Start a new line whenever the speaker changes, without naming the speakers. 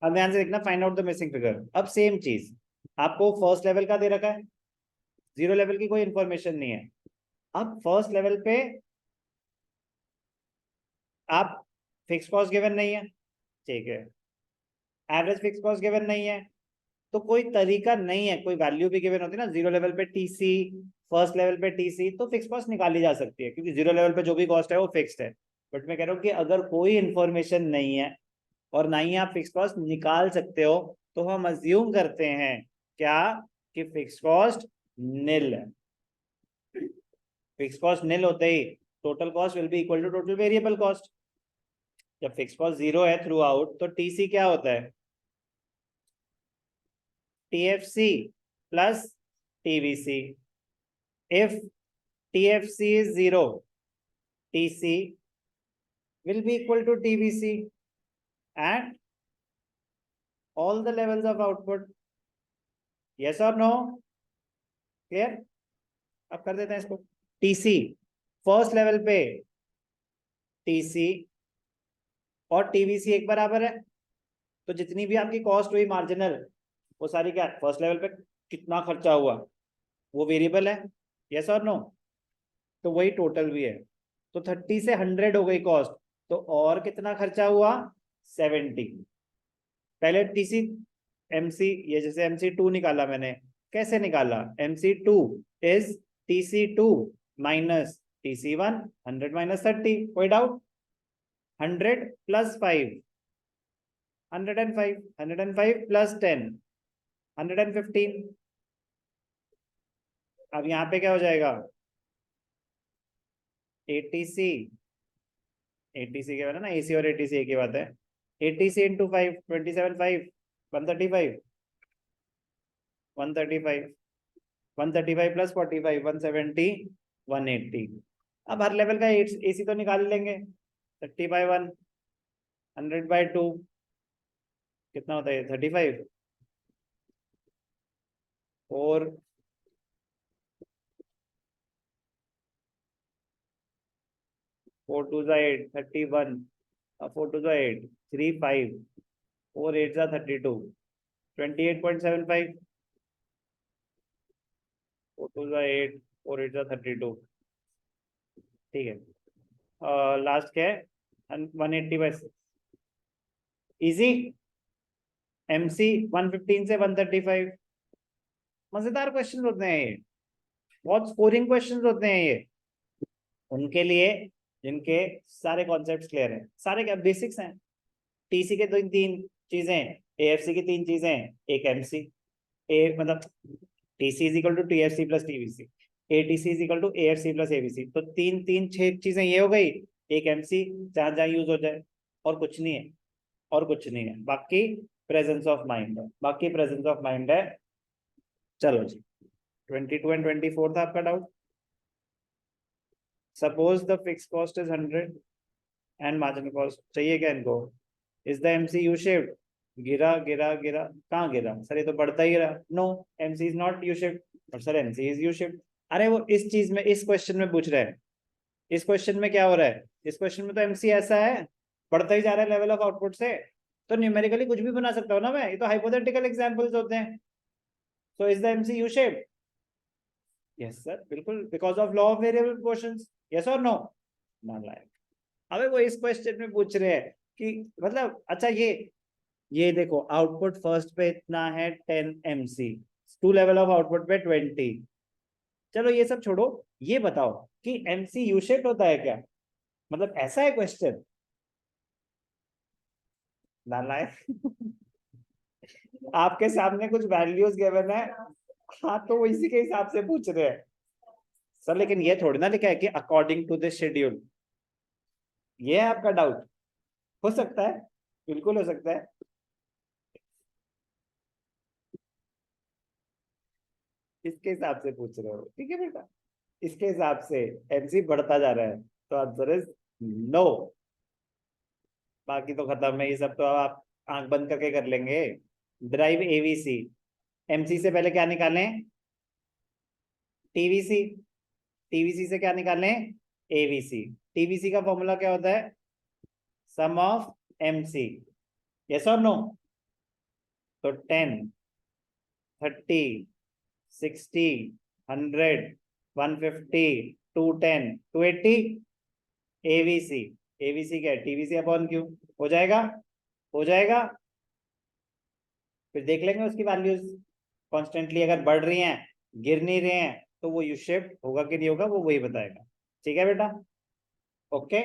अब ध्यान से देखना, find out the missing figure. अब सेम चीज आपको फर्स्ट लेवल का दे रखा है, जीरो लेवल की कोई इंफॉर्मेशन नहीं है। अब फर्स्ट लेवल पे आप फिक्स कॉस्ट गिवन नहीं है, ठीक है, एवरेज फिक्स कॉस्ट गिवन नहीं है, तो कोई तरीका नहीं है, कोई वैल्यू भी गिवन होती है ना, जीरो लेवल पे टीसी, फर्स्ट लेवल पे टीसी, तो फिक्स कॉस्ट निकाली जा सकती है, क्योंकि जीरो लेवल पे जो भी कॉस्ट है वो फिक्स्ड है। बट मैं कह रहा हूँ कि अगर कोई इंफॉर्मेशन नहीं है और ना ही आप फिक्स कॉस्ट निकाल सकते हो, तो हम अज्यूम करते हैं क्या, कि फिक्स कॉस्ट निल है। फिक्स कॉस्ट निल होते ही total cost will be equal to total variable cost. जब फिक्स कॉस्ट जीरो है थ्रू आउट, तो टीसी क्या होता है, TFC plus TVC. If TFC is zero, TC will be equal to TVC at all the levels of output. Yes or no? Clear? अब कर देते हैं इसको। TC फर्स्ट लेवल पे TC और TVC एक बराबर है, तो जितनी भी आपकी कॉस्ट हुई मार्जिनल, वो सारी क्या, फर्स्ट लेवल पे कितना खर्चा हुआ वो वेरिएबल है। यस और नो? तो वही टोटल भी है। तो 30 से 100 हो गई कॉस्ट, तो और कितना खर्चा हुआ, 70। पहले टीसी एमसी, ये जैसे MC2 निकाला मैंने, कैसे निकाला, MC2 is TC2 minus TC1, 100 minus 30, कोई डाउट? 100 plus 5, 105, 105 plus 10, 115। अब यहाँ पे क्या हो जाएगा, ATC, ATC के बाद है ना, AC और ATC एक ही बात है, ATC इंटू 5, 27, 5, 135, 135, 135 प्लस 45, 170, 180। अब हर लेवल का AC तो निकाल लेंगे, 30/1, 100/2 कितना होता है, 35, और 4 2 8, 31, 4 2 8, 3 5, 4 8 32, 28.75, 4 2 8, 4 8 32, ठीक है। लास्ट क्या है, 180/6, इजी। MC 115 से 135। मजेदार क्वेश्चन होते हैं ये, बहुत स्कोरिंग क्वेश्चंस होते हैं ये उनके लिए जिनके सारे कॉन्सेप्ट्स क्लियर हैं, सारे क्या बेसिक्स हैं। टीसी के तीन तीन चीजें, AFC की तीन चीजें, एक MC, ए मतलब TC is equal to TFC plus TVC, ATC is equal to AFC plus ABC, तो तीन तीन छह चीजें ये हो गई, एक MC जहां जहां यूज हो जाए, और कुछ नहीं है, और कुछ नहीं है, बाकी प्रेजेंस ऑफ माइंड है, बाकी प्रेजेंस ऑफ माइंड है। चलो जी, 22 एंड 24 था आपका doubt. Suppose the fix cost is 100 and marginal cost चाहिए क्या इनको। Is the MC U shift, गिरा गिरा गिरा, कहाँ गिरा सर, ये तो बढ़ता ही रहा। No, MC is not U shift, और sir MC is U shift. अरे वो इस चीज में, इस क्वेश्चन में पूछ रहे हैं, इस क्वेश्चन में क्या हो रहा है, इस क्वेश्चन में तो MC ऐसा है, बढ़ता ही जा रहा है लेवल ऑफ आउटपुट से, तो न्यूमेरिकली कुछ भी बना सकता हूँ ना मैं, ये तो हाइपोथेटिकल एग्जांपल्स होते हैं। So is the MC U shift, yes sir बिल्कुल, because of law of variable proportions. Yes और नो? नालायक। अबे वो इस क्वेश्चन में पूछ रहे हैं कि मतलब, अच्छा ये देखो, आउटपुट फर्स्ट पे इतना है 10 MC, to level of output पे 20। चलो ये सब छोड़ो, ये बताओ कि MC यू शेप्ड होता है क्या, मतलब ऐसा है क्वेश्चन, नालायक। आपके सामने कुछ वैल्यूज गिवन है, हाँ तो वो इसी के हिसाब से पूछ रहे हैं सर, लेकिन ये थोड़ी ना लिखा है कि अकॉर्डिंग टू दिस शेड्यूल। ये है आपका डाउट, हो सकता है, बिल्कुल हो सकता है। इसके हिसाब से पूछ रहे हो, ठीक है बेटा, इसके हिसाब से MC बढ़ता जा रहा है, तो आंसर इज नो। बाकी तो खत्म है ये सब, तो अब आप आंख बंद करके कर लेंगे। ड्राइव AVC, MC से पहले क्या निकालें, TVC, TVC से क्या निकालें, AVC। TVC का फॉर्मूला क्या होता है, सम ऑफ MC। यस और नो? तो 10, 30, 60, 100, 150, 210, 280 एवीसी। एवीसी क्या है? TVC upon Q. हो जाएगा, हो जाएगा। फिर देख लेंगे उसकी वैल्यूज कॉन्स्टेंटली अगर बढ़ रही हैं, गिर नहीं रहे हैं, तो वो यू शेप्ड होगा कि नहीं होगा वो वही बताएगा। ठीक है बेटा, ओके।